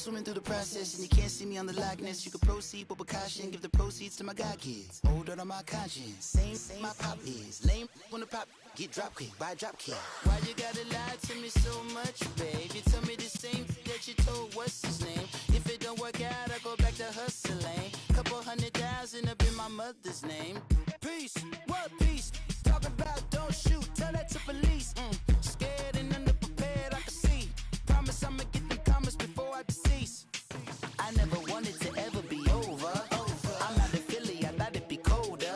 swimming through the process, and you can't see me on the Loch Ness. You can proceed with precaution, give the proceeds to my God kids. Older on my conscience, same my pop is. Lame when the pop get drop quick, buy drop kick. Why you gotta lie to me so much, babe? You tell me the same that you told what's his name. If it don't work out, I go back to hustling. Couple 100,000 up in my mother's name. Peace, what peace? Talk about don't shoot, tell that to police. Scared and underprepared, I can see. Promise I'ma get them comments before I decease. I never wanted to ever be over. I'm not a Philly, I thought it'd be colder.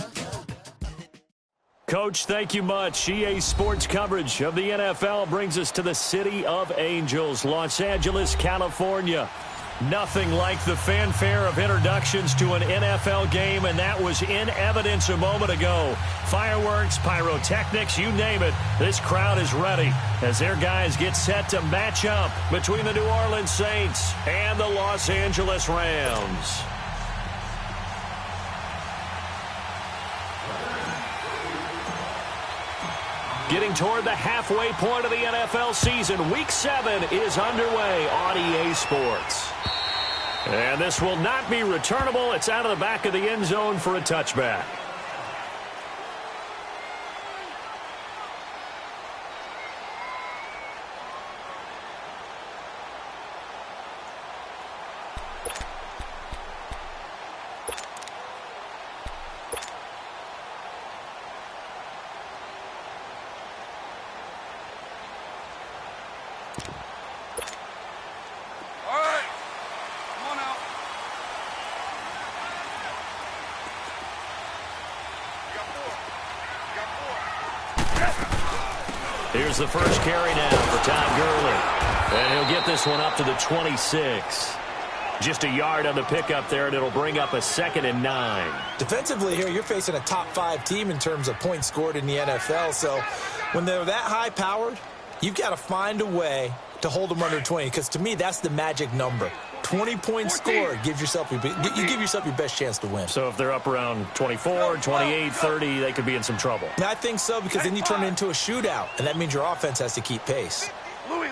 Coach, thank you much. EA Sports coverage of the NFL brings us to the City of Angels, Los Angeles, California. Nothing like the fanfare of introductions to an NFL game, and that was in evidence a moment ago. Fireworks, pyrotechnics, you name it. This crowd is ready as their guys get set to match up between the New Orleans Saints and the Los Angeles Rams. Getting toward the halfway point of the NFL season, Week 7 is underway on EA Sports. And this will not be returnable. It's out of the back of the end zone for a touchback. Here's the first carry now for Todd Gurley. And he'll get this one up to the 26. Just a yard on the pickup there, and it'll bring up a 2nd and 9. Defensively here, you're facing a top-5 team in terms of points scored in the NFL. So when they're that high-powered, you've got to find a way to hold them under 20. Because to me, that's the magic number. 20 points scored, you give yourself your best chance to win. So if they're up around 24, 28, 30, they could be in some trouble. I think so, because then you turn it into a shootout, and that means your offense has to keep pace. Louis.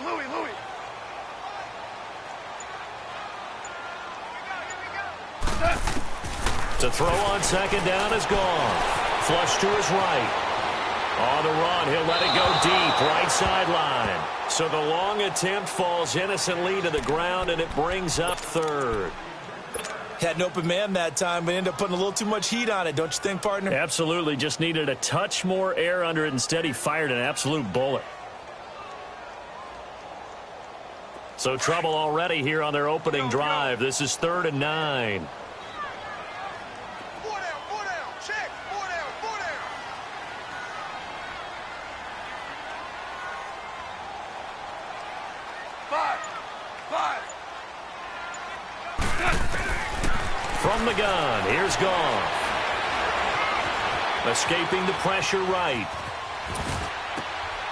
To throw on 2nd down is gone. Flush to his right. On the run, he'll let it go deep, right sideline. So the long attempt falls innocently to the ground, and it brings up 3rd. Had an open man that time, but ended up putting a little too much heat on it, don't you think, partner? Absolutely. Just needed a touch more air under it. Instead, he fired an absolute bullet. So trouble already here on their opening drive. This is 3rd and 9. From the gun, here's Goff. Escaping the pressure right.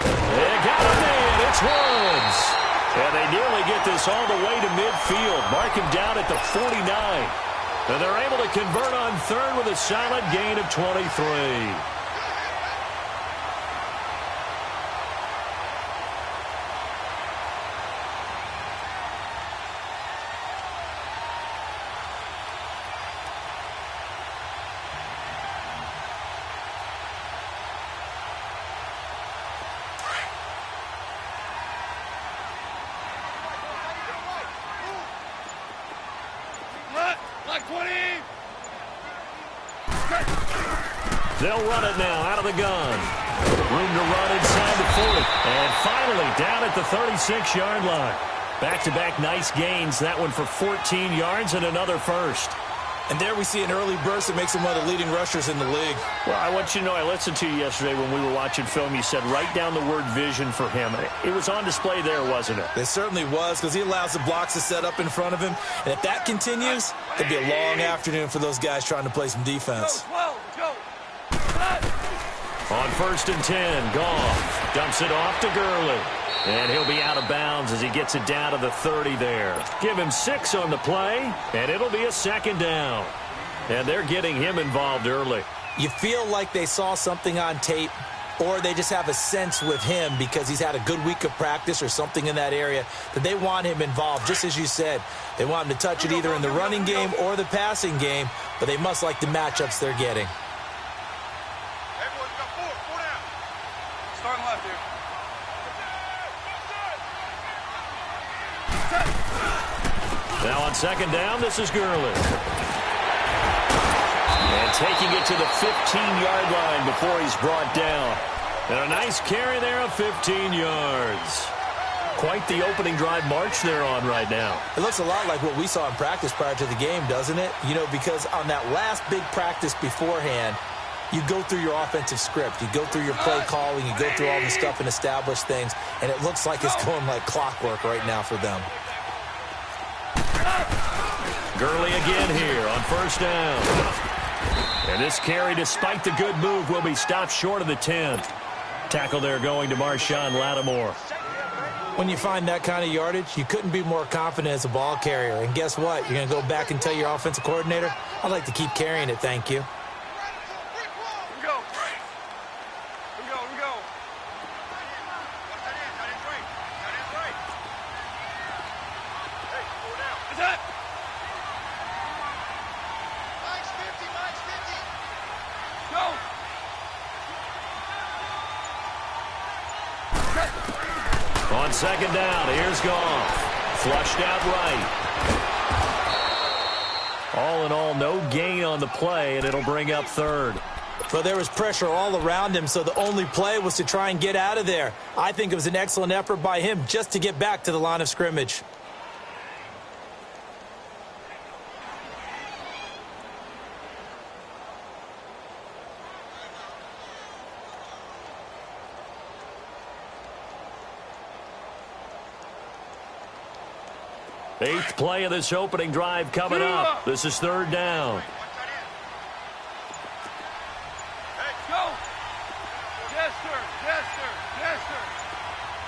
They got him in. It's Woods. And they nearly get this all the way to midfield. Mark him down at the 49. And they're able to convert on 3rd with a solid gain of 23. They'll run it now out of the gun. Room to run inside the 40. And finally down at the 36-yard line. Back-to-back nice gains. That one for 14 yards and another first. And there we see an early burst that makes him one of the leading rushers in the league. Well, I want you to know, I listened to you yesterday when we were watching film. You said write down the word vision for him. It was on display there, wasn't it? It certainly was, because he allows the blocks to set up in front of him. And if that continues, it'll be a long afternoon for those guys trying to play some defense. On 1st and 10, Goff dumps it off to Gurley. And he'll be out of bounds as he gets it down to the 30 there. Give him 6 on the play, and it'll be a 2nd down. And they're getting him involved early. You feel like they saw something on tape or they just have a sense with him because he's had a good week of practice or something in that area that they want him involved. Just as you said, they want him to touch it either in the running game or the passing game, but they must like the matchups they're getting. Everyone's got four down. Starting left here. Now on second down, this is Gurley. And taking it to the 15-yard line before he's brought down. And a nice carry there of 15 yards. Quite the opening drive march they're on right now. It looks a lot like what we saw in practice prior to the game, doesn't it? You know, because on that last big practice beforehand, you go through your offensive script. You go through your play calling. You go through all the stuff and establish things. And it looks like it's going like clockwork right now for them. Gurley again here on first down. And this carry, despite the good move, will be stopped short of the 10. Tackle there going to Marshawn Lattimore. When you find that kind of yardage, you couldn't be more confident as a ball carrier. And guess what? You're going to go back and tell your offensive coordinator, I'd like to keep carrying it, thank you. On second down, here's Goff. Flushed out right. All in all, no gain on the play, and it'll bring up third. But there was pressure all around him, so the only play was to try and get out of there. I think it was an excellent effort by him just to get back to the line of scrimmage. Eighth play of this opening drive coming up. This is third down. Hey, go! Yes, sir. Yes, sir. Yes, sir.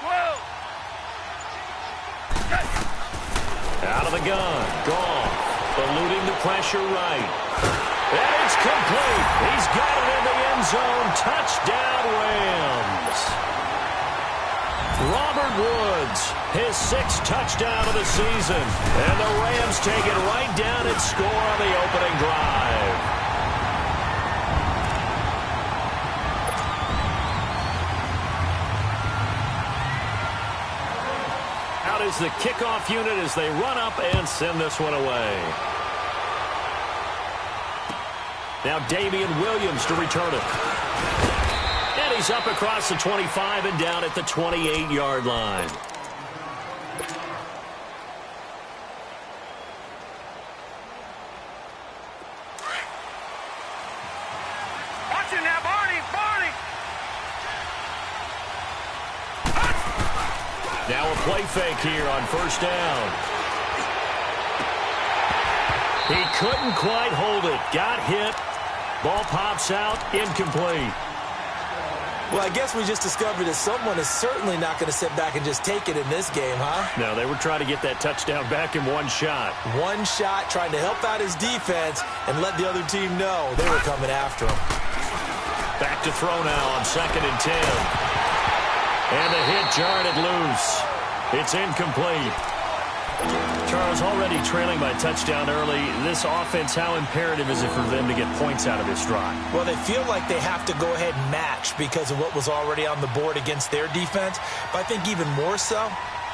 12. Out of the gun. Goff. Eluding the pressure right. And it's complete. He's got it in the end zone. Touchdown, Rams. Robert Woods, his sixth touchdown of the season. And the Rams take it right down and score on the opening drive. Out is the kickoff unit as they run up and send this one away. Now Damian Williams to return it. And he's up across the 25 and down at the 28-yard line. Watch it now, Barney! Barney! Now a play fake here on first down. He couldn't quite hold it. Got hit. Ball pops out. Incomplete. Well, I guess we just discovered that someone is certainly not going to sit back and just take it in this game, huh? No, they were trying to get that touchdown back in one shot. One shot, trying to help out his defense and let the other team know they were coming after him. Back to throw now on second and 10. And the hit jarred it loose. It's incomplete. Charles, already trailing by touchdown early. This offense, how imperative is it for them to get points out of this drive? Well, they feel like they have to go ahead and match because of what was already on the board against their defense. But I think even more so,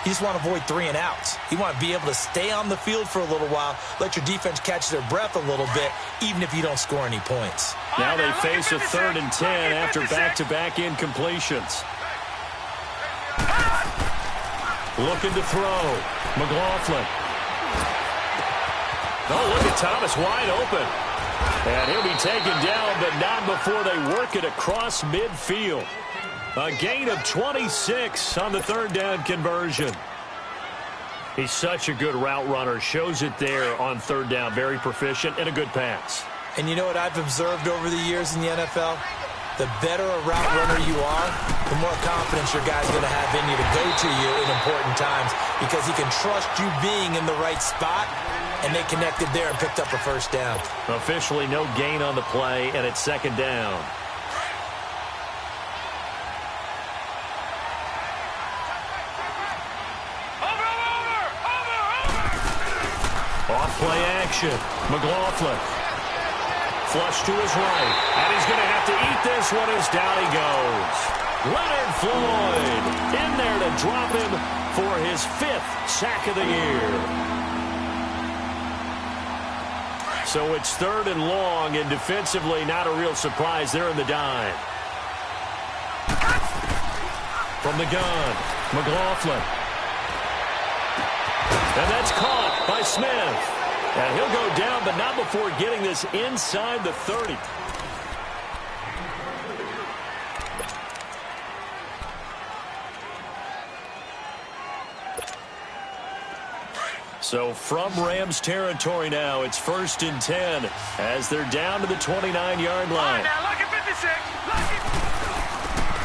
you just want to avoid 3 and outs. You want to be able to stay on the field for a little while, let your defense catch their breath a little bit, even if you don't score any points. Now they face a third and 10 after back-to-back incompletions. Looking to throw. McLaughlin. Oh, look at Thomas wide open. And he'll be taken down, but not before they work it across midfield. A gain of 26 on the third down conversion. He's such a good route runner. Shows it there on third down. Very proficient and a good pass. And you know what I've observed over the years in the NFL? The better a route runner you are, the more confidence your guy's going to have in you to go to you in important times because he can trust you being in the right spot, and they connected there and picked up a first down. Officially no gain on the play, and it's second down. Off-play action. McLaughlin. Flush to his right. And he's going to have to eat this one as down he goes. Leonard Floyd in there to drop him for his 5th sack of the year. So it's 3rd and long, and defensively not a real surprise. They're in the dime. From the gun, McLaughlin. And that's caught by Smith. And he'll go down, but not before getting this inside the 30. So from Rams territory now, it's 1st and 10 as they're down to the 29-yard line. Now look at 56.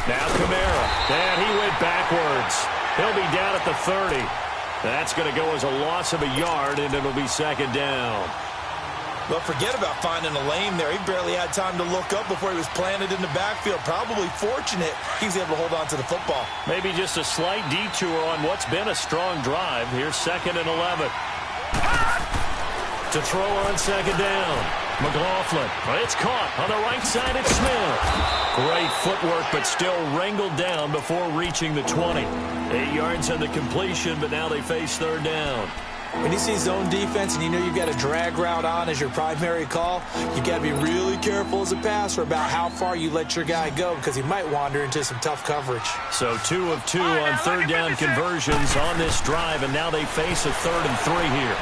Now Kamara, and he went backwards. He'll be down at the 30. That's going to go as a loss of a yard, and it'll be 2nd down. But forget about finding a lane there. He barely had time to look up before he was planted in the backfield. Probably fortunate he was able to hold on to the football. Maybe just a slight detour on what's been a strong drive. Here's 2nd and 11. To throw on 2nd down. McLaughlin. It's caught on the right side. It's Smith. Great footwork, but still wrangled down before reaching the 20. 8 yards on the completion, but now they face 3rd down. When you see zone defense and you know you've got a drag route on as your primary call, you got to be really careful as a passer about how far you let your guy go because he might wander into some tough coverage. So 2 of 2 on 3rd down conversions on this drive, and now they face a 3rd and 3 here.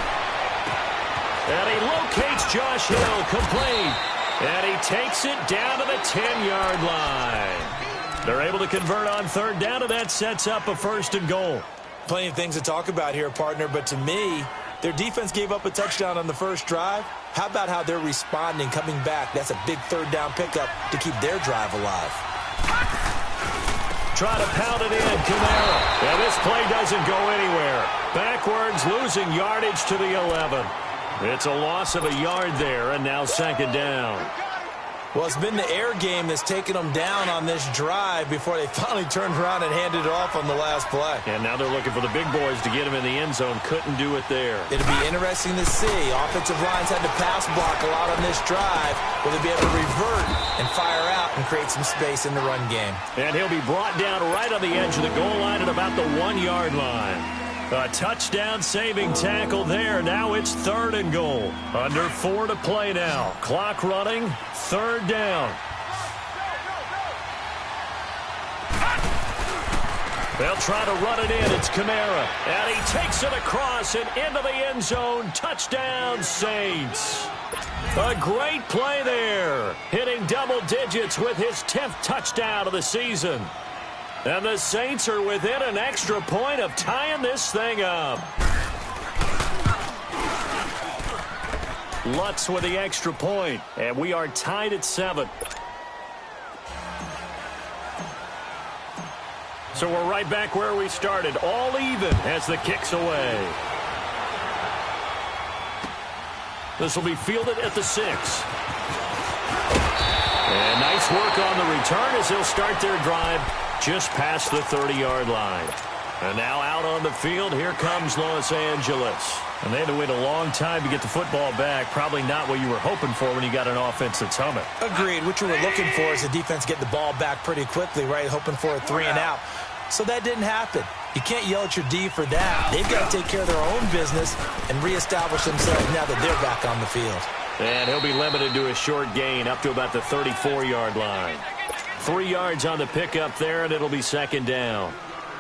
And he locates Josh Hill, complete. And he takes it down to the 10-yard line. They're able to convert on 3rd down, and that sets up a 1st and goal. Plenty of things to talk about here, partner, but to me, their defense gave up a touchdown on the first drive. How about how they're responding, coming back? That's a big 3rd down pickup to keep their drive alive. Try to pound it in, Kamara. And this play doesn't go anywhere. Backwards, losing yardage to the 11. It's a loss of a yard there, and now 2nd down. Well, it's been the air game that's taken them down on this drive before they finally turned around and handed it off on the last play. And now they're looking for the big boys to get him in the end zone. Couldn't do it there. It'll be interesting to see. Offensive lines had to pass block a lot on this drive. Will they be able to revert and fire out and create some space in the run game? And he'll be brought down right on the edge of the goal line at about the 1-yard line. A touchdown-saving tackle there. Now it's 3rd and goal. Under 4 to play now. Clock running. 3rd down. They'll try to run it in. It's Kamara. And he takes it across and into the end zone. Touchdown, Saints. A great play there. Hitting double digits with his 10th touchdown of the season. And the Saints are within an extra point of tying this thing up. Lutz with the extra point, and we are tied at 7. So we're right back where we started, all even as the kick's away. This will be fielded at the 6. And nice work on the return as they'll start their drive just past the 30-yard line. And now out on the field, here comes Los Angeles. And they had to wait a long time to get the football back. Probably not what you were hoping for when you got an offense that's humming. Agreed. What you were looking for is the defense get the ball back pretty quickly, right? Hoping for a 3 and out. So that didn't happen. You can't yell at your D for that. They've got to take care of their own business and reestablish themselves now that they're back on the field. And he'll be limited to a short gain up to about the 34-yard line. 3 yards on the pickup there, and it'll be 2nd down.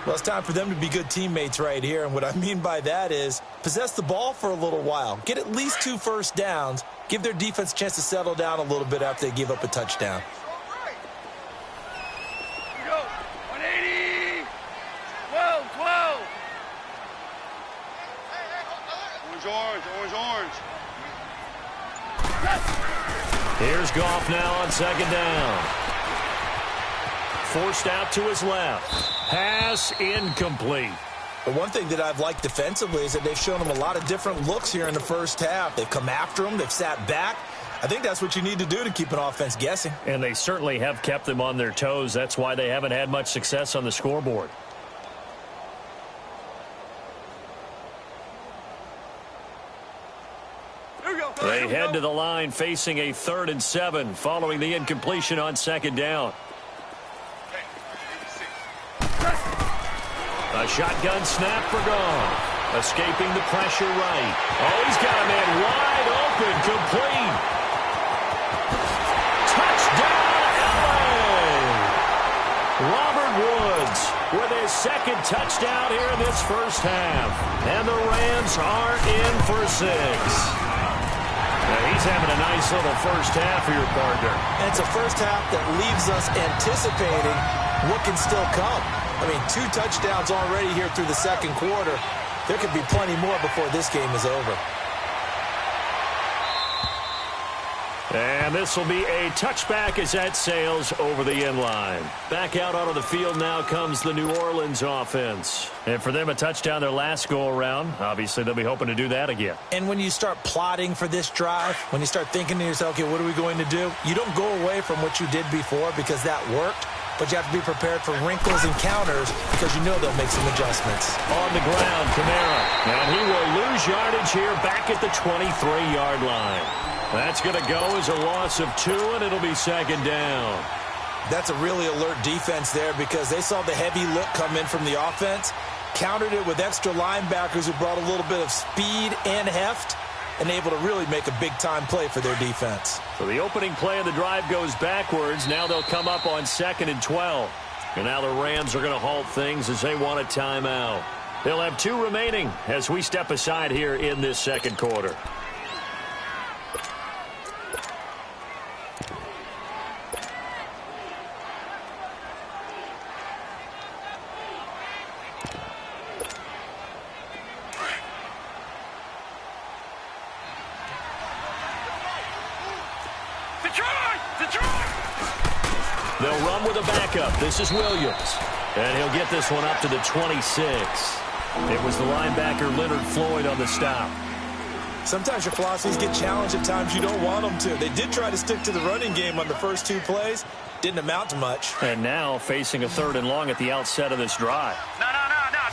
Well, it's time for them to be good teammates right here. And what I mean by that is possess the ball for a little while. Get at least 2 first downs. Give their defense a chance to settle down a little bit after they give up a touchdown. Here we go. 180. 12, 12. Orange, orange. Here's Goff now on 2nd down. Forced out to his left. Pass incomplete. But one thing that I've liked defensively is that they've shown them a lot of different looks here in the first half. They've come after them. They've sat back. I think that's what you need to do to keep an offense guessing. And they certainly have kept them on their toes. That's why they haven't had much success on the scoreboard. They head to the line facing a 3rd and 7 following the incompletion on 2nd down. A shotgun snap for Goff. Escaping the pressure right. Oh, he's got a man wide open. Complete. Touchdown, LA! Robert Woods with his 2nd touchdown here in this first half. And the Rams are in for 6. Now he's having a nice little first half for your partner. And it's a first half that leaves us anticipating what can still come. I mean, 2 touchdowns already here through the 2nd quarter. There could be plenty more before this game is over. And this will be a touchback as that sails over the end line. Back out onto the field now comes the New Orleans offense. And for them, a touchdown their last go-around. Obviously, they'll be hoping to do that again. And when you start plotting for this drive, when you start thinking to yourself, okay, what are we going to do? You don't go away from what you did before because that worked. But you have to be prepared for wrinkles and counters because you know they'll make some adjustments. On the ground, Kamara. And he will lose yardage here back at the 23-yard line. That's going to go as a loss of 2, and it'll be 2nd down. That's a really alert defense there because they saw the heavy look come in from the offense, countered it with extra linebackers who brought a little bit of speed and heft, and able to really make a big-time play for their defense. So the opening play of the drive goes backwards. Now they'll come up on 2nd and 12. And now the Rams are going to halt things as they want a timeout. They'll have 2 remaining as we step aside here in this 2nd quarter. They'll run with a backup. This is Williams. And he'll get this one up to the 26. It was the linebacker Leonard Floyd on the stop. Sometimes your philosophies get challenged at times you don't want them to. They did try to stick to the running game on the first 2 plays. Didn't amount to much. And now facing a 3rd and long at the outset of this drive. No.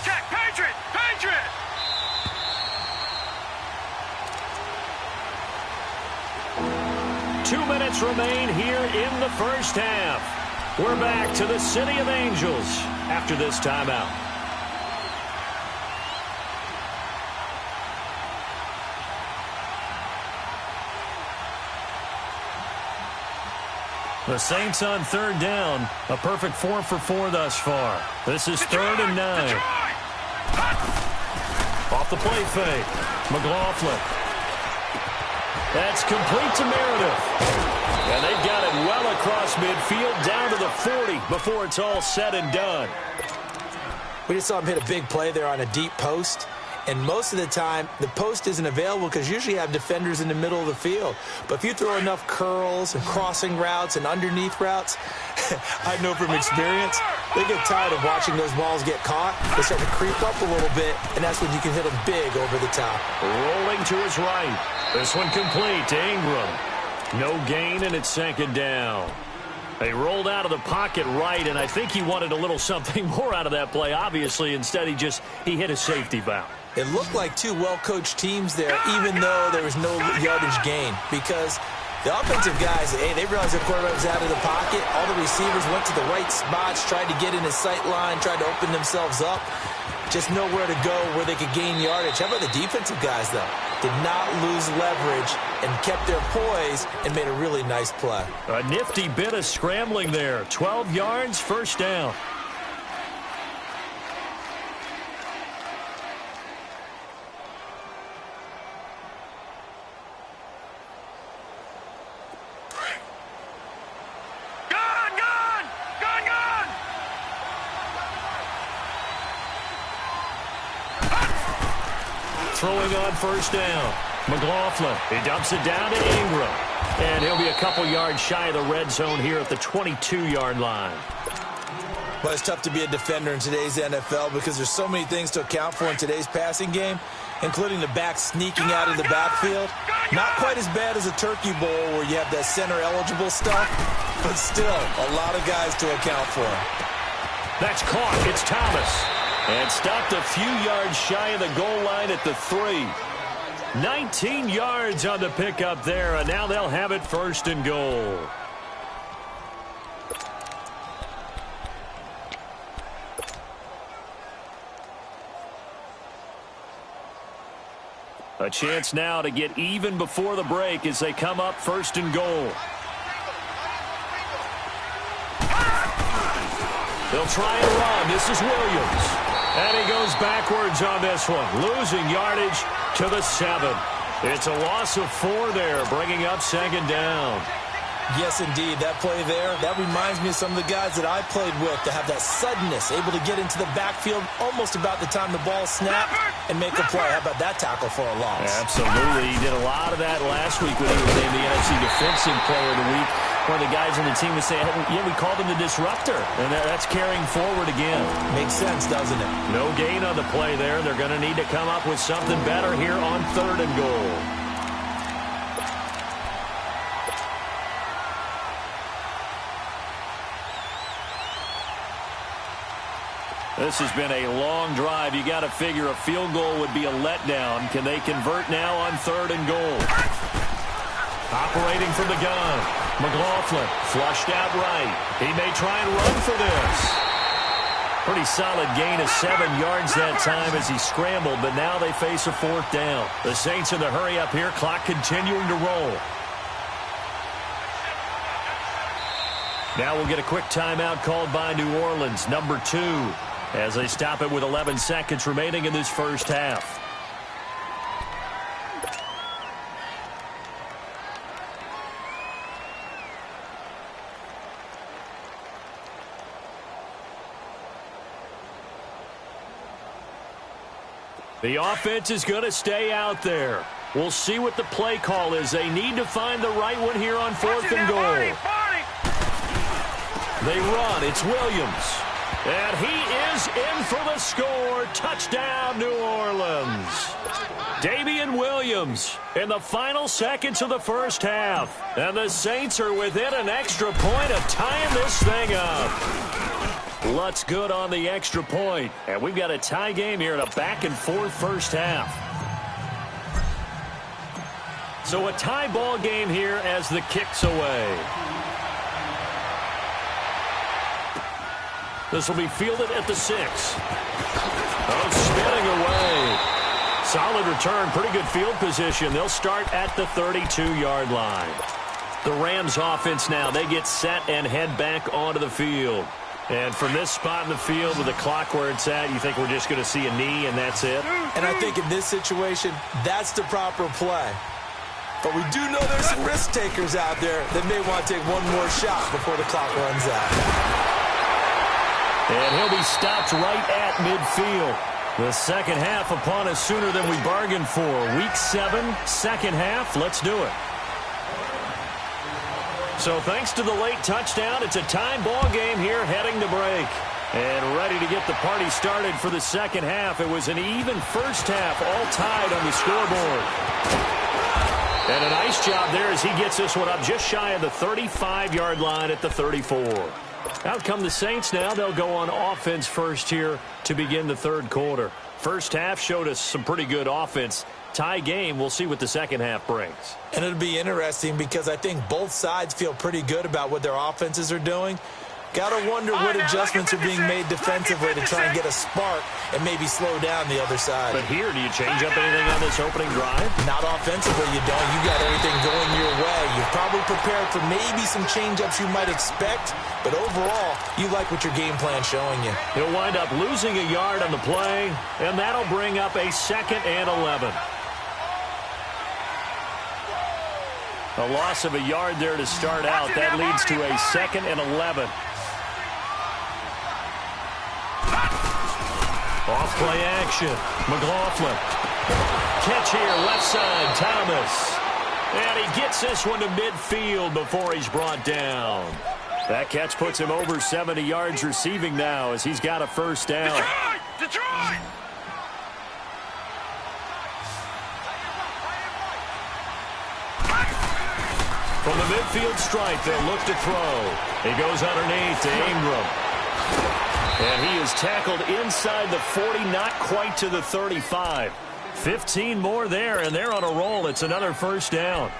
Check. Patriot. 2 minutes remain here in the first half. We're back to the City of Angels after this timeout. The Saints on 3rd down. A perfect 4 for 4 thus far. This is 3rd and 9. Off the play fake. McLaughlin. That's complete to Meredith. And they've got it well across midfield down to the 40 before it's all said and done. We just saw him hit a big play there on a deep post. And most of the time, the post isn't available because usually you have defenders in the middle of the field. But if you throw enough curls and crossing routes and underneath routes, I know from experience, they get tired of watching those balls get caught. They start to creep up a little bit, and that's when you can hit them big over the top. Rolling to his right. This one complete to Ingram. No gain, and it's 2nd down. They rolled out of the pocket right, and I think he wanted a little something more out of that play, obviously. Instead, he hit a safety valve. It looked like 2 well-coached teams there, even though there was no yardage gain, because the offensive guys, they realized the quarterback was out of the pocket. All the receivers went to the right spots, tried to get in his sight line, tried to open themselves up. Just nowhere to go where they could gain yardage. How about the defensive guys, though? Did not lose leverage and kept their poise and made a really nice play. A nifty bit of scrambling there. 12 yards, 1st down. Throwing on 1st down. McLaughlin, he dumps it down to Ingram. And he'll be a couple yards shy of the red zone here at the 22-yard line. Well, it's tough to be a defender in today's NFL because there's so many things to account for in today's passing game, including the back sneaking out of the backfield. Not quite as bad as a turkey bowl where you have that center-eligible stuff, but still a lot of guys to account for. That's caught. It's Thomas. And stopped a few yards shy of the goal line at the 3. 19 yards on the pickup there, and now they'll have it 1st and goal. A chance now to get even before the break as they come up 1st and goal. They'll try and run. This is Williams. And he goes backwards on this one, losing yardage to the 7. It's a loss of 4 there, bringing up 2nd down. Yes, indeed. That play there, that reminds me of some of the guys that I played with to have that suddenness, able to get into the backfield almost about the time the ball snapped and make a play. How about that tackle for a loss? Absolutely. He did a lot of that last week when he was named the NFC Defensive Player of the Week. One of the guys on the team was saying, yeah, we called him the disruptor. And that's carrying forward again. Makes sense, doesn't it? No gain on the play there. They're going to need to come up with something better here on 3rd and goal. This has been a long drive. You got to figure a field goal would be a letdown. Can they convert now on 3rd and goal? Operating from the gun. McLaughlin flushed out right. He may try and run for this. Pretty solid gain of 7 yards that time as he scrambled, but now they face a 4th down. The Saints in the hurry up here. Clock continuing to roll. Now we'll get a quick timeout called by New Orleans, number 2. As they stop it with 11 seconds remaining in this 1st half. The offense is going to stay out there. We'll see what the play call is. They need to find the right one here on 4th and goal. They run. It's Williams. And he is in for the score. Touchdown, New Orleans. Damian Williams in the final seconds of the 1st half. And the Saints are within an extra point of tying this thing up. Lutz good on the extra point. And we've got a tie game here in a back-and-forth 1st half. So a tie ball game here as the kick's away. This will be fielded at the 6. Oh, spinning away. Solid return, pretty good field position. They'll start at the 32-yard line. The Rams offense now, they get set and head back onto the field. And from this spot in the field with the clock where it's at, you think we're just going to see a knee and that's it? And I think in this situation, that's the proper play. But we do know there's some risk takers out there that may want to take one more shot before the clock runs out. And he'll be stopped right at midfield. The second half upon us sooner than we bargained for. Week 7, second half. Let's do it. So thanks to the late touchdown, it's a time ball game here heading to break. And ready to get the party started for the second half. It was an even 1st half, all tied on the scoreboard. And a nice job there as he gets this one up just shy of the 35-yard line at the 34. Out come the Saints now. They'll go on offense first here to begin the 3rd quarter. 1st half showed us some pretty good offense. Tie game. We'll see what the second half brings. And it'll be interesting because I think both sides feel pretty good about what their offenses are doing. Got to wonder what adjustments are being made defensively to try and get a spark and maybe slow down the other side. But here, do you change up anything on this opening drive? Not offensively, you don't. You got everything going your way. You're probably prepared for maybe some change-ups you might expect, but overall, you like what your game plan's showing you. He'll wind up losing a yard on the play, and that'll bring up a 2nd and 11. A loss of a yard there to start out. That leads to a 2nd and 11. Off play action. McLaughlin. Catch here, left side, Thomas. And he gets this one to midfield before he's brought down. That catch puts him over 70 yards receiving now as he's got a 1st down. Detroit! From the midfield stripe, they'll look to throw. He goes underneath to Ingram. And he is tackled inside the 40, not quite to the 35. 15 more there, and they're on a roll. It's another first down.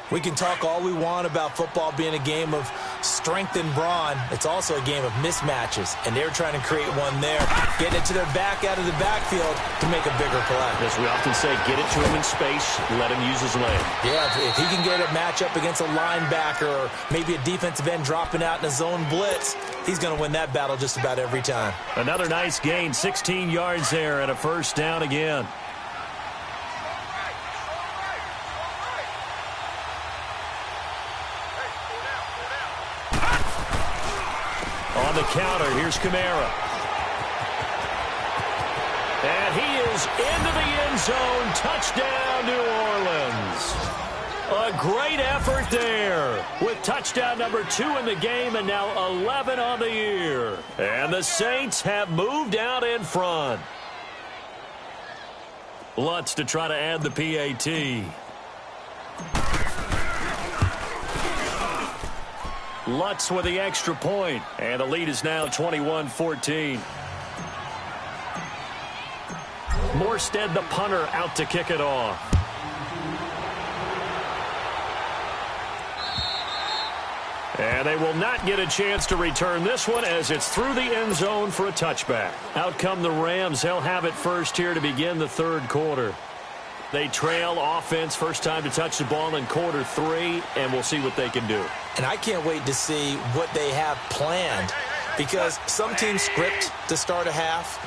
We can talk all we want about football being a game of strength and brawn. It's also a game of mismatches, and they're trying to create one there. Getting it to their back out of the backfield to make a bigger play. As we often say, get it to him in space, let him use his leg. Yeah, if he can get a matchup against a linebacker or maybe a defensive end dropping out in a zone blitz, he's going to win that battle just about every time. Another nice gain, 16 yards there, and a first down again. On the counter, here's Kamara. And he is into the end zone. Touchdown, New Orleans. A great effort there with touchdown number 2 in the game and now 11 on the year. And the Saints have moved out in front. Lutz to try to add the PAT. Lutz with the extra point, and the lead is now 21-14. Morstead, the punter, out to kick it off. And they will not get a chance to return this one as it's through the end zone for a touchback. Out come the Rams. They'll have it first here to begin the third quarter. They trail offense, first time to touch the ball in quarter 3, and we'll see what they can do. And I can't wait to see what they have planned, because some teams script to start a half.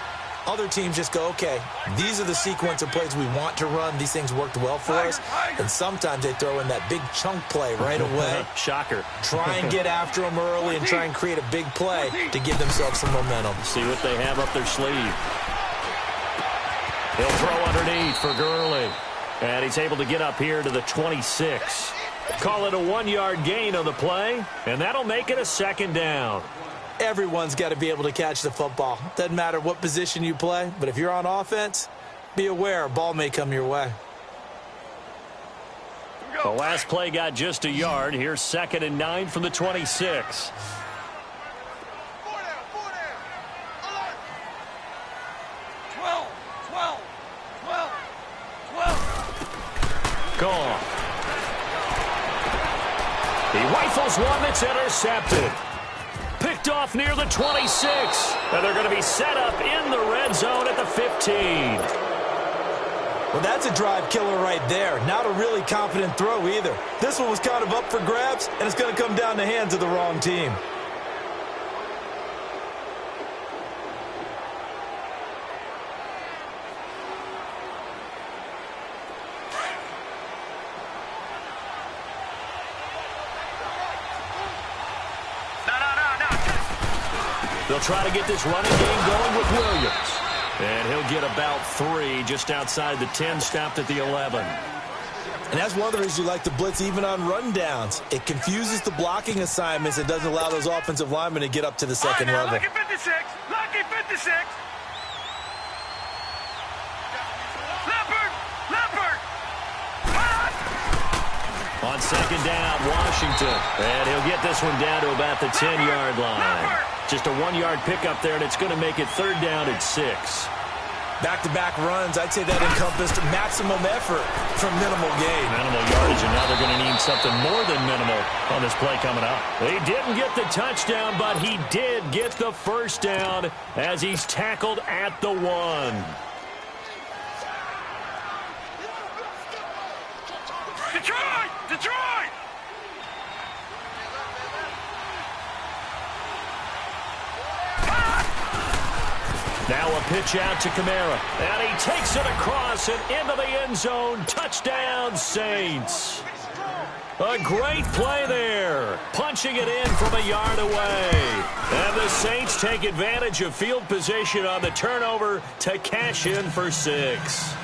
Other teams just go, okay, these are the sequence of plays we want to run. These things worked well for us. And sometimes they throw in that big chunk play right away. Shocker. Try and get after them early and try and create a big play to give themselves some momentum. See what they have up their sleeve. He'll throw underneath for Gurley. And he's able to get up here to the 26. Call it a 1-yard gain on the play, and that'll make it a second down. Everyone's got to be able to catch the football. Doesn't matter what position you play, but if you're on offense, be aware a ball may come your way. The last play got just a yard. Here's 2nd and 9 from the 26. Gone. He rifles one that's intercepted. Picked off near the 26. And they're going to be set up in the red zone at the 15. Well, that's a drive killer right there. Not a really confident throw either. This one was kind of up for grabs, and it's going to come down the hands of the wrong team. They'll try to get this running game going with Williams. And he'll get about 3 just outside the 10, stopped at the 11. And that's one of the reasons you like to blitz even on rundowns. It confuses the blocking assignments. It doesn't allow those offensive linemen to get up to the second level. Lucky 56. Lucky 56. Leopard. On second down, Washington. And he'll get this one down to about the 10-yard line. Just a 1-yard pickup there, and it's going to make it 3rd down at 6. Back-to-back runs, I'd say that encompassed maximum effort from minimal gain. Minimal yardage, and now they're going to need something more than minimal on this play coming up. He didn't get the touchdown, but he did get the first down as he's tackled at the 1. Detroit! Now a pitch out to Kamara. And he takes it across and into the end zone. Touchdown, Saints. A great play there. Punching it in from a yard away. And the Saints take advantage of field position on the turnover to cash in for 6.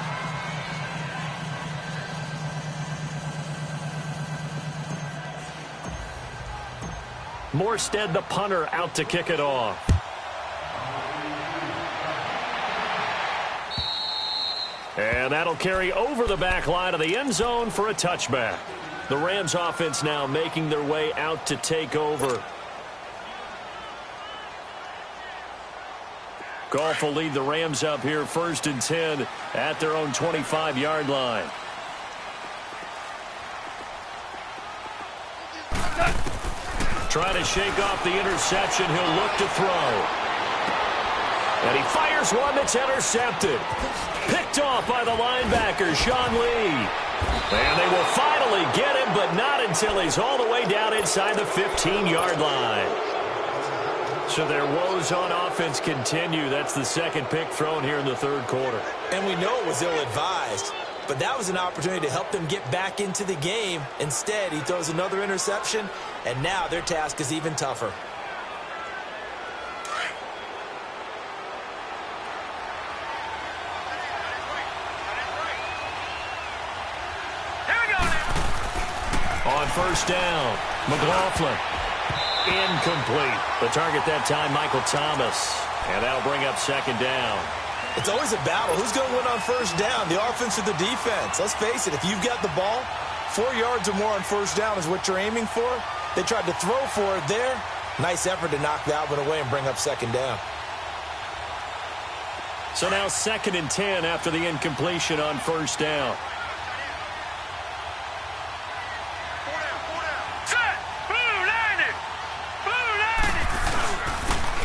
Morstead, the punter, out to kick it off. And that'll carry over the back line of the end zone for a touchback. The Rams offense now making their way out to take over. Goff will lead the Rams up here 1st and 10 at their own 25-yard line. Trying to shake off the interception. He'll look to throw. And he fires one that's intercepted. Picked off by the linebacker, Sean Lee. And they will finally get him, but not until he's all the way down inside the 15-yard line. So their woes on offense continue. That's the second pick thrown here in the third quarter. And we know it was ill-advised, but that was an opportunity to help them get back into the game. Instead, he throws another interception, and now their task is even tougher. On first down, McLaughlin. Incomplete. The target that time, Michael Thomas. And that'll bring up second down. It's always a battle. Who's going to win on first down, the offense or the defense? Let's face it, if you've got the ball, 4 yards or more on first down is what you're aiming for. They tried to throw for it there. Nice effort to knock that one away and bring up second down. So now 2nd and 10 after the incompletion on first down.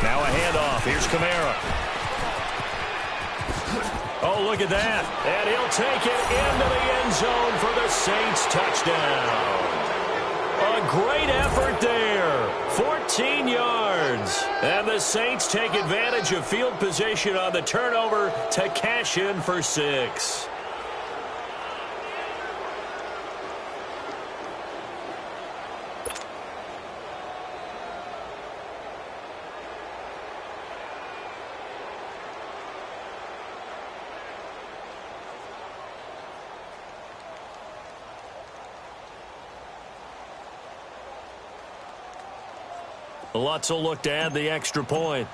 Now a handoff. Here's Kamara. Oh, look at that. And he'll take it into the end zone for the Saints touchdown. A great effort there. 14 yards. And the Saints take advantage of field position on the turnover to cash in for 6. Lutz will look to add the extra point.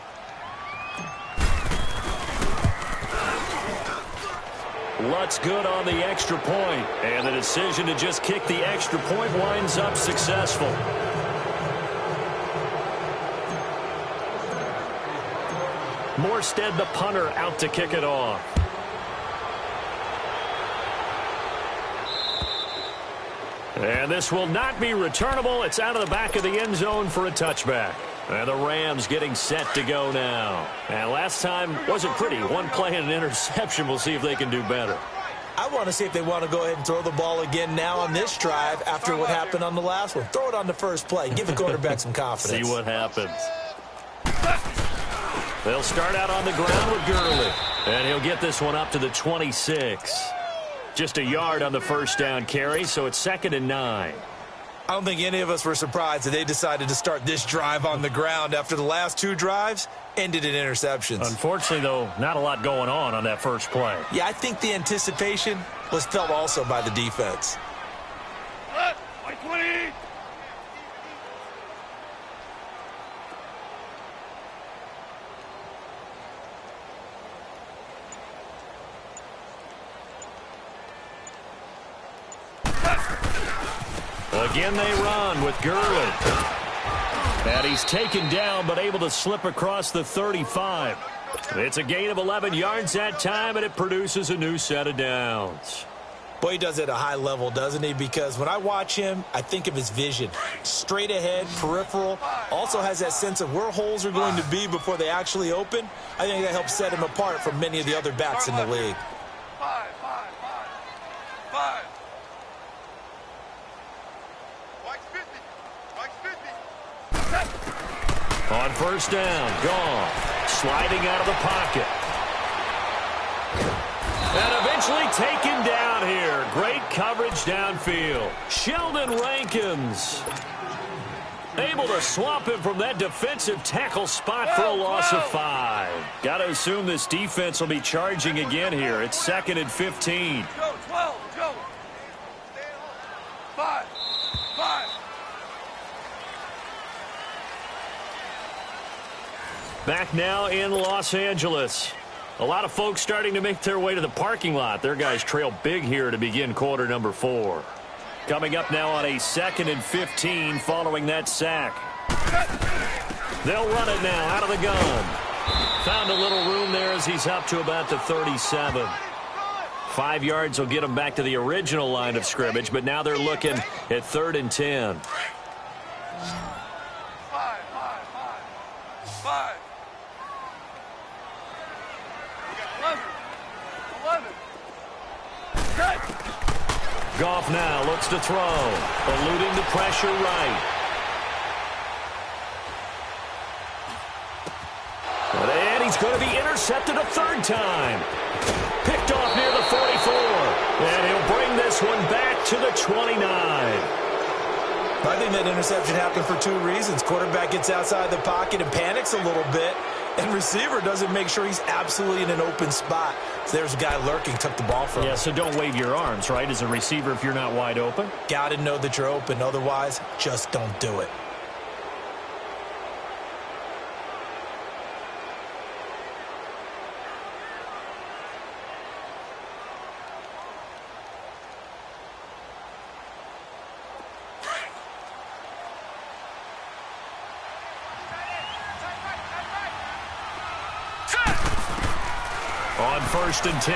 Lutz good on the extra point. And the decision to just kick the extra point winds up successful. Morstead, the punter, out to kick it off. And this will not be returnable. It's out of the back of the end zone for a touchback. And the Rams getting set to go now. And last time wasn't pretty. One play and an interception. We'll see if they can do better. I want to see if they want to go ahead and throw the ball again now on this drive after what happened on the last one. Throw it on the first play. Give the quarterback some confidence. See what happens. They'll start out on the ground with Gurley. And he'll get this one up to the 26. Just a yard on the first down carry, so it's 2nd and 9. I don't think any of us were surprised that they decided to start this drive on the ground after the last 2 drives ended in interceptions. Unfortunately, though, not a lot going on that first play. Yeah, I think the anticipation was felt also by the defense. Again they run with Gurley. And he's taken down but able to slip across the 35. It's a gain of 11 yards that time, and it produces a new set of downs. Boy, he does it at a high level, doesn't he? Because when I watch him, I think of his vision. Straight ahead, peripheral. Also has that sense of where holes are going to be before they actually open. I think that helps set him apart from many of the other backs in the league. On first down, Goff sliding out of the pocket. And eventually taken down here. Great coverage downfield. Sheldon Rankins able to swamp him from that defensive tackle spot for a loss of 5. Got to assume this defense will be charging again here. It's 2nd and 15. Go, 12, go. 5. Back now in Los Angeles. A lot of folks starting to make their way to the parking lot. Their guys trail big here to begin quarter number 4. Coming up now on a 2nd and 15 following that sack. They'll run it now out of the gun. Found a little room there as he's up to about the 37. 5 yards will get him back to the original line of scrimmage, but now they're looking at 3rd and 10. Five. 11. Goff now looks to throw, eluding the pressure right. And he's going to be intercepted a 3rd time. Picked off near the 44. And he'll bring this one back to the 29. I think that interception happened for 2 reasons. Quarterback gets outside the pocket and panics a little bit, and receiver doesn't make sure he's absolutely in an open spot. So there's a guy lurking, took the ball from him. Yeah, so don't wave your arms, right, as a receiver if you're not wide open. Got to know that you're open. Otherwise, just don't do it. On 1st and 10,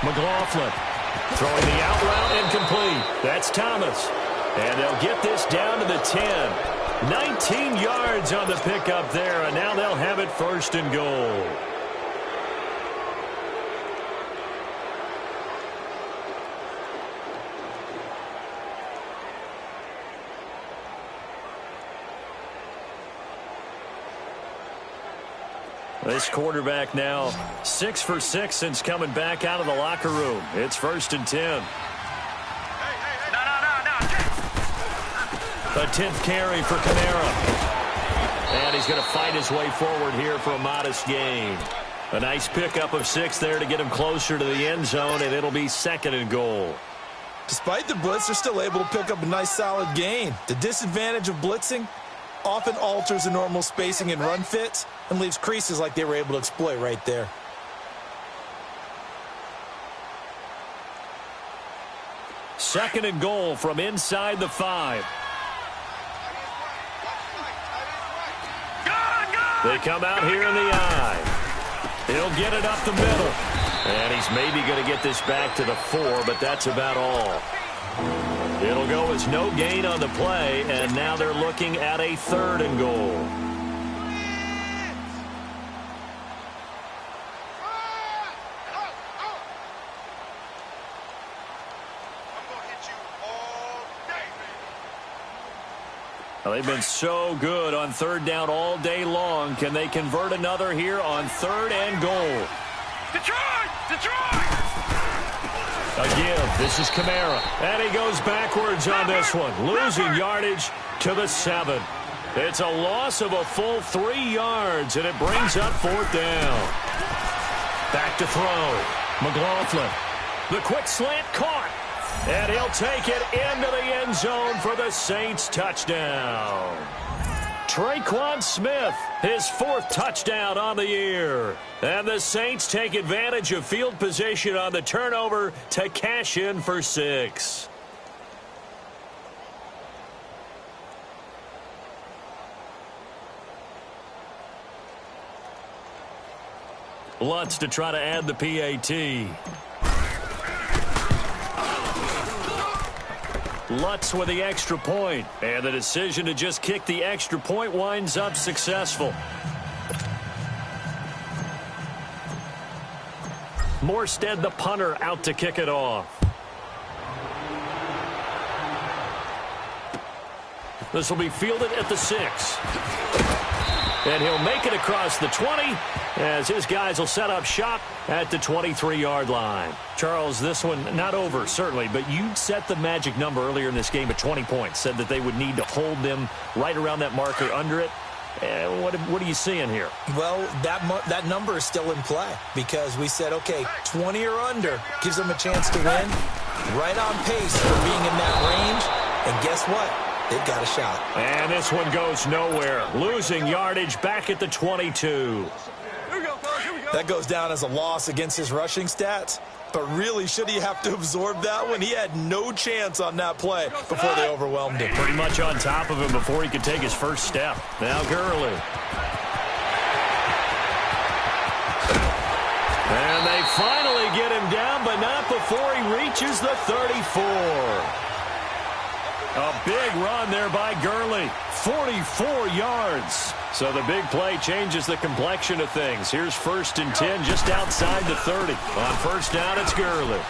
McLaughlin throwing the out route incomplete. That's Thomas. And they'll get this down to the 10. 19 yards on the pickup there, and now they'll have it 1st and goal. This quarterback now 6 for 6 since coming back out of the locker room. It's 1st and 10. A 10th carry for Kamara. And he's going to fight his way forward here for a modest gain. A nice pickup of 6 there to get him closer to the end zone, and it'll be 2nd and goal. Despite the blitz, they're still able to pick up a nice solid gain. The disadvantage of blitzing often alters the normal spacing and run fits and leaves creases like they were able to exploit right there. Second and goal from inside the 5. They come out here in the eye. He'll get it up the middle. And he's maybe going to get this back to the 4, but that's about all. It'll go as no gain on the play, and now they're looking at a 3rd and goal. Well, they've been so good on 3rd down all day long. Can they convert another here on 3rd and goal? Detroit! Again, this is Kamara. And he goes backwards on this one, losing yardage to the 7. It's a loss of a full 3 yards, and it brings up 4th down. Back to throw. McLaughlin. The quick slant caught. And he'll take it into the end zone for the Saints touchdown. Traquan Smith, his 4th touchdown on the year. And the Saints take advantage of field position on the turnover to cash in for 6. Lutz to try to add the PAT. Lutz with the extra point, and the decision to just kick the extra point winds up successful. Morstead, the punter, out to kick it off. This will be fielded at the 6. And he'll make it across the 20 as his guys will set up shop at the 23-yard line. Charles, this one not over, certainly, but you set the magic number earlier in this game at 20 points, said that they would need to hold them right around that marker under it. What are you seeing here? Well, that number is still in play because we said, okay, 20 or under gives them a chance to win. Right on pace for being in that range. And guess what? They've got a shot. And this one goes nowhere. Losing yardage back at the 22. That goes down as a loss against his rushing stats. But really, should he have to absorb that one? He had no chance on that play before they overwhelmed him. Pretty much on top of him before he could take his first step. Now Gurley. finally get him down, but not before he reaches the 34. A big run there by Gurley. 44 yards. So the big play changes the complexion of things. Here's 1st and 10 just outside the 30. On first down, it's Gurley.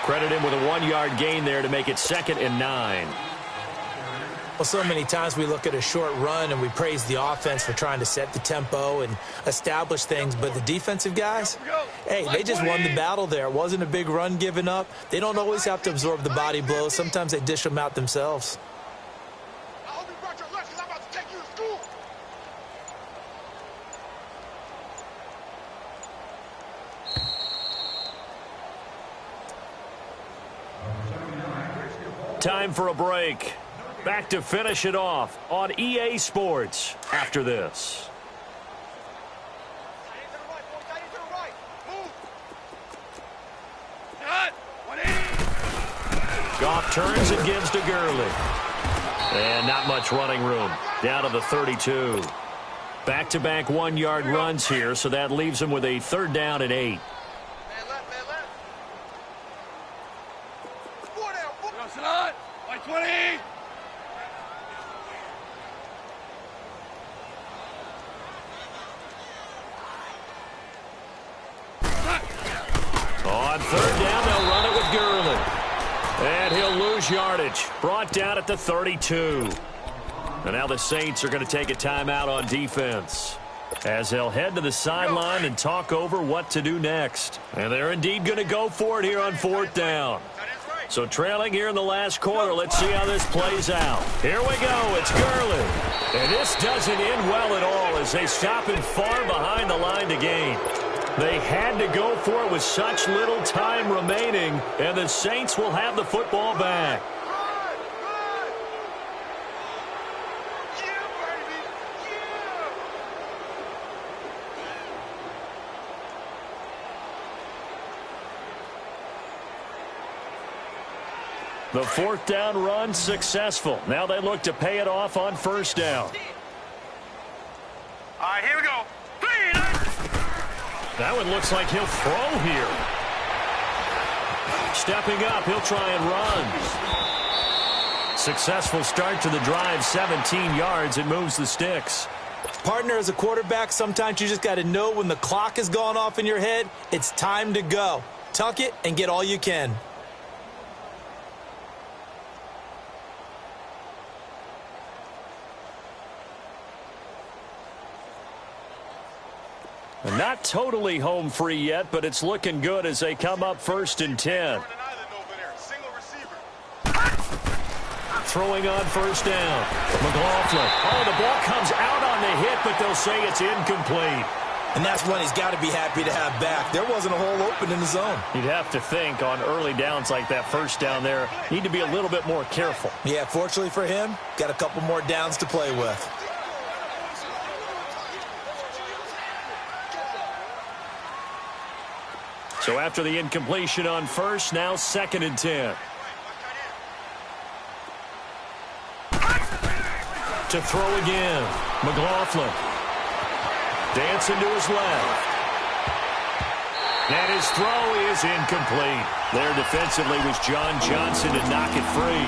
Credit him with a 1-yard gain there to make it 2nd and 9. Well, so many times we look at a short run and we praise the offense for trying to set the tempo and establish things, but the defensive guys, hey, they just won the battle there. It wasn't a big run given up. They don't always have to absorb the body blows. Sometimes they dish them out themselves. Time for a break. Back to finish it off on EA Sports after this. Goff turns and gives to Gurley. And not much running room. Down to the 32. Back-to-back 1-yard runs here, so that leaves him with a 3rd down and 8. On 3rd down, they'll run it with Gurley. And he'll lose yardage. Brought down at the 32. And now the Saints are going to take a timeout on defense, as they'll head to the sideline and talk over what to do next. And they're indeed going to go for it here on 4th down. So trailing here in the last quarter, let's see how this plays out. Here we go, it's Gurley. And this doesn't end well at all as they stop him far behind the line to gain. They had to go for it with such little time remaining, and the Saints will have the football back. The 4th down run successful. Now they look to pay it off on 1st down. All right, here we go. That one looks like he'll throw here. Stepping up, he'll try and run. Successful start to the drive, 17 yards. It moves the sticks. Partner, as a quarterback, sometimes you just got to know when the clock has gone off in your head, it's time to go. Tuck it and get all you can. Not totally home free yet, but it's looking good as they come up 1st and 10. Throwing on 1st down. McLaughlin. Oh, the ball comes out on the hit, but they'll say it's incomplete. And that's one he's got to be happy to have back. There wasn't a hole open in the zone. You'd have to think on early downs like that 1st down there, need to be a little bit more careful. Yeah, fortunately for him, got a couple more downs to play with. So after the incompletion on 1st, now 2nd and 10. To throw again. McLaughlin. Dancing to his left. And his throw is incomplete. There defensively was John Johnson to knock it free.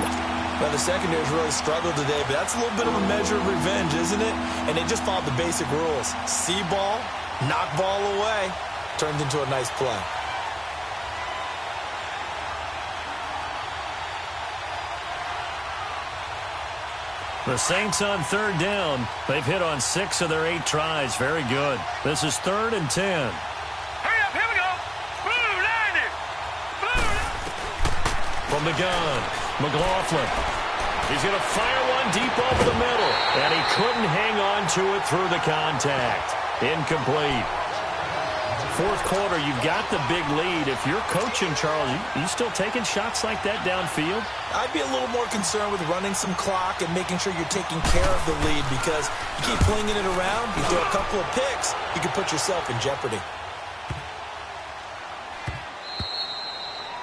Well, the secondary's really struggled today, but that's a little bit of a measure of revenge, isn't it? And they just followed the basic rules. See ball, knock ball away. Turned into a nice play. The Saints on 3rd down. They've hit on 6 of their 8 tries. Very good. This is 3rd and 10. Hurry up, here we go. Blue, line it. Blue. From the gun, McLaughlin. He's going to fire one deep over the middle. And he couldn't hang on to it through the contact. Incomplete. 4th quarter, you've got the big lead. If you're coaching, Charles, you still taking shots like that downfield? I'd be a little more concerned with running some clock and making sure you're taking care of the lead, because you keep flinging it around, you throw a couple of picks, you can put yourself in jeopardy.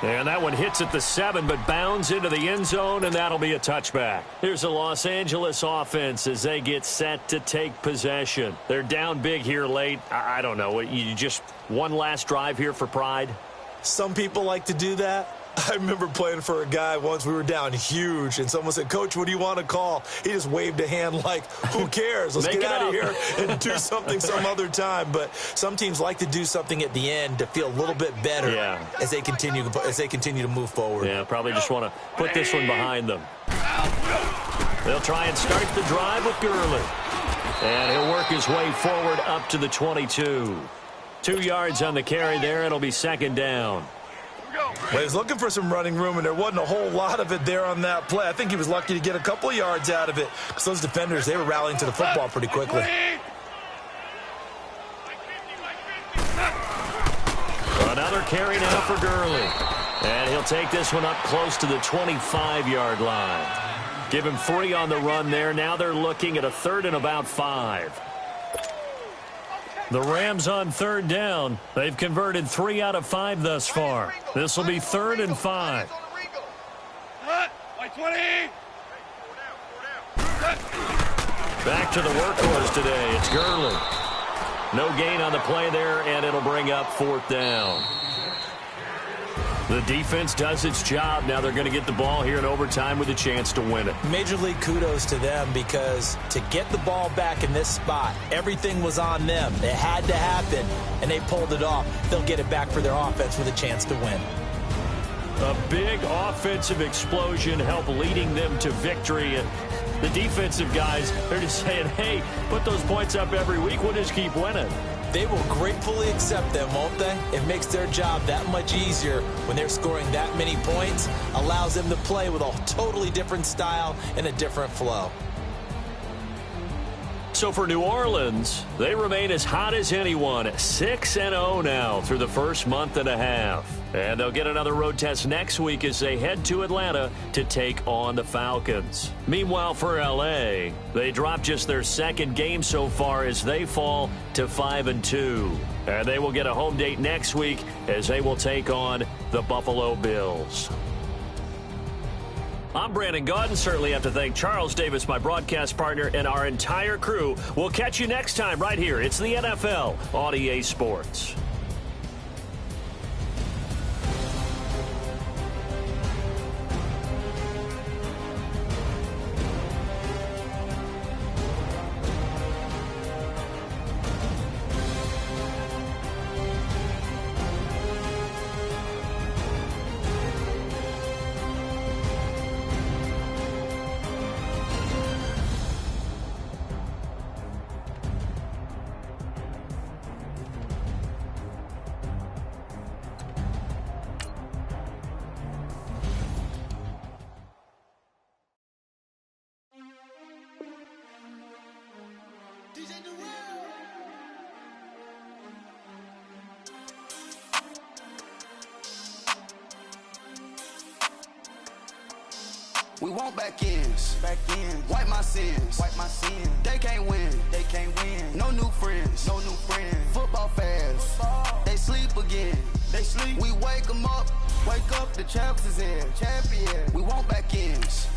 And that one hits at the 7, but bounds into the end zone, and that'll be a touchback. Here's the Los Angeles offense as they get set to take possession. They're down big here late. I don't know. You just one last drive here for pride? Some people like to do that. I remember playing for a guy once. We were down huge, and someone said, "Coach, what do you want to call?" He just waved a hand like, who cares? Let's get out of here and do something some other time. But some teams like to do something at the end to feel a little bit better as they continue to move forward. Yeah, probably just want to put this one behind them. They'll try and start the drive with Gurley. And he'll work his way forward up to the 22. 2 yards on the carry there. It'll be second down. Well, he was looking for some running room, and there wasn't a whole lot of it there on that play. I think he was lucky to get a couple of yards out of it because those defenders, they were rallying to the football pretty quickly. Another carry now for Gurley. And he'll take this one up close to the 25-yard line. Give him 3 on the run there. Now they're looking at a 3rd and about 5. The Rams on 3rd down. They've converted 3 out of 5 thus far. This will be 3rd and 5. Back to the workhorse today. It's Gurley. No gain on the play there, and it'll bring up 4th down. The defense does its job. Now they're going to get the ball here in overtime with a chance to win it. Major league kudos to them because to get the ball back in this spot, everything was on them. It had to happen, and they pulled it off. They'll get it back for their offense with a chance to win. A big offensive explosion helped leading them to victory. And the defensive guys, they're just saying, hey, put those points up every week. We'll just keep winning. They will gratefully accept them, won't they? It makes their job that much easier when they're scoring that many points. Allows them to play with a totally different style and a different flow. So for New Orleans, they remain as hot as anyone, 6-0 now through the first month and a half. And they'll get another road test next week as they head to Atlanta to take on the Falcons. Meanwhile, for L.A., they dropped just their 2nd game so far as they fall to 5-2. And they will get a home date next week as they will take on the Buffalo Bills. I'm Brandon Gaudin. Certainly have to thank Charles Davis, my broadcast partner, and our entire crew. We'll catch you next time right here. It's the NFL on EA Sports. We want back ends. Wipe my sins. They can't win. No new friends. Football fans. They sleep again. We wake them up. The champs is in. We want back ends.